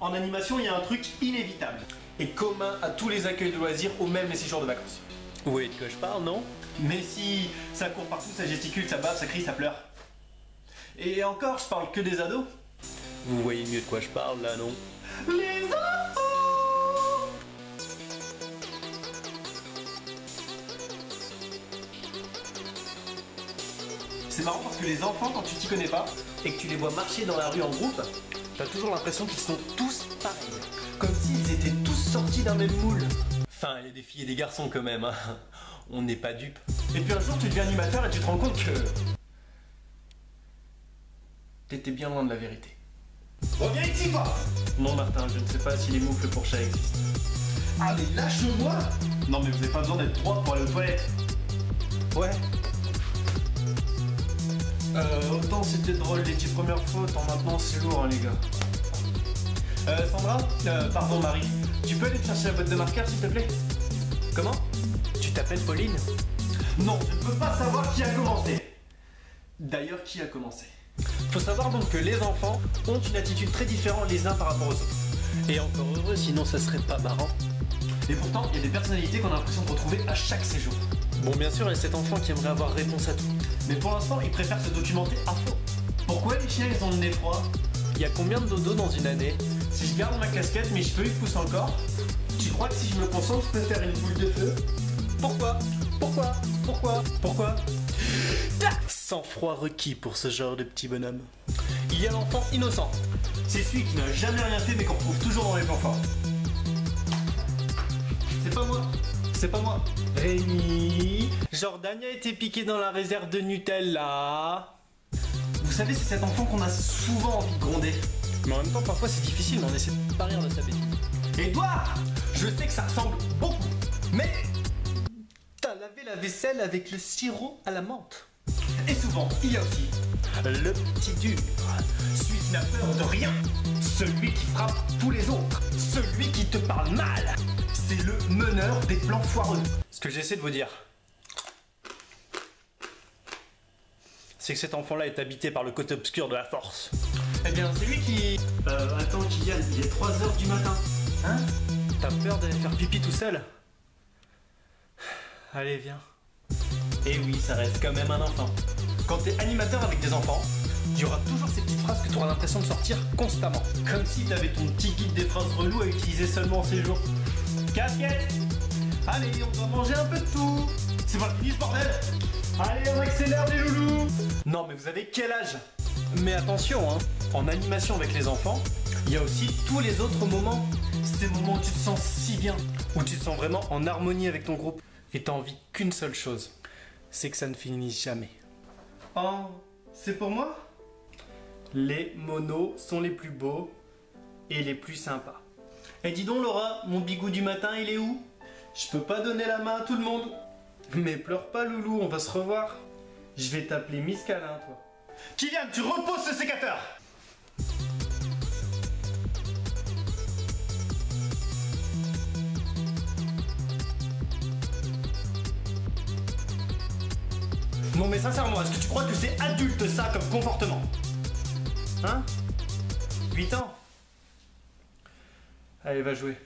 En animation, il y a un truc inévitable. Et commun à tous les accueils de loisirs ou même les séjours de vacances. Vous voyez de quoi je parle, non? Mais si, ça court partout, ça gesticule, ça bave, ça crie, ça pleure. Et encore, je parle que des ados. Vous voyez mieux de quoi je parle là, non? Les enfants! C'est marrant parce que les enfants, quand tu t'y connais pas et que tu les vois marcher dans la rue en groupe, t'as toujours l'impression qu'ils sont tous pareils. Comme s'ils étaient tous sortis d'un même moule. Enfin, il y a des filles et des garçons quand même, hein. On n'est pas dupes. Et puis un jour, tu deviens animateur et tu te rends compte que... t'étais bien loin de la vérité. Reviens ici, toi! Non, Martin, je ne sais pas si les moufles pour chat existent. Allez, lâche-moi! Non, mais vous n'avez pas besoin d'être droit pour aller aux toilettes. Ouais. Autant c'était drôle les 10 premières fois, autant maintenant c'est lourd, hein, les gars. Sandra? Pardon, Marie. Tu peux aller me chercher la boîte de marqueurs, s'il te plaît? Comment? Tu t'appelles Pauline? Non, je ne peux pas savoir qui a commencé. D'ailleurs, qui a commencé? Faut savoir donc que les enfants ont une attitude très différente les uns par rapport aux autres. Et encore heureux, sinon ça serait pas marrant. Et pourtant, il y a des personnalités qu'on a l'impression de retrouver à chaque séjour. Bon, bien sûr, il y a cet enfant qui aimerait avoir réponse à tout. Mais pour l'instant, il préfère se documenter à fond. Pourquoi les chiens, ils ont le nez froid? Il y a combien de dodo dans une année? Si je garde ma casquette, mes cheveux ils poussent encore. Tu crois que si je me concentre, je peux faire une boule de feu? Pourquoi? Pourquoi? Pourquoi? Pourquoi? Sang-froid requis pour ce genre de petit bonhomme. Il y a l'enfant innocent. C'est celui qui n'a jamais rien fait mais qu'on retrouve toujours dans les plans forts. C'est pas moi. C'est pas moi. Rémi, Jordan a été piqué dans la réserve de Nutella. Vous savez, c'est cet enfant qu'on a souvent envie de gronder. Mais en même temps, parfois c'est difficile, mais on essaie de pas rire de sa bêtise. Edouard! Je sais que ça ressemble beaucoup, mais T'as lavé la vaisselle avec le sirop à la menthe. et souvent, il y a aussi Le petit dur. celui qui n'a peur de rien, celui qui frappe tous les autres, celui qui te parle mal. C'est le meneur des plans foireux. Ce que j'essaie de vous dire, c'est que cet enfant-là est habité par le côté obscur de la force. Eh bien, c'est lui qui... attends, Kylian, il est 3h du matin. Hein? T'as peur d'aller faire pipi tout seul? Allez, viens. Et oui, ça reste quand même un enfant. Quand t'es animateur avec des enfants, il y aura toujours ces petites phrases que tu auras l'impression de sortir constamment. Comme si t'avais ton petit guide des phrases reloues à utiliser seulement en séjour. Casquette! Allez, on doit manger un peu de tout! C'est pas fini ce bordel! Allez, on accélère les loulous! Non, mais vous avez quel âge? Mais attention, hein, en animation avec les enfants, il y a aussi tous les autres moments. Ces moments où tu te sens si bien. Où tu te sens vraiment en harmonie avec ton groupe. Et t'as envie qu'une seule chose, c'est que ça ne finisse jamais. Oh, c'est pour moi? Les monos sont les plus beaux et les plus sympas. Eh dis donc Laura, mon bigou du matin il est où? Je peux pas donner la main à tout le monde. Mais pleure pas loulou, on va se revoir. Je vais t'appeler Miss Câlin, toi. Kylian, tu reposes ce sécateur! Non mais sincèrement, est-ce que tu crois que c'est adulte ça comme comportement? Hein? 8 ans? Allez, va jouer.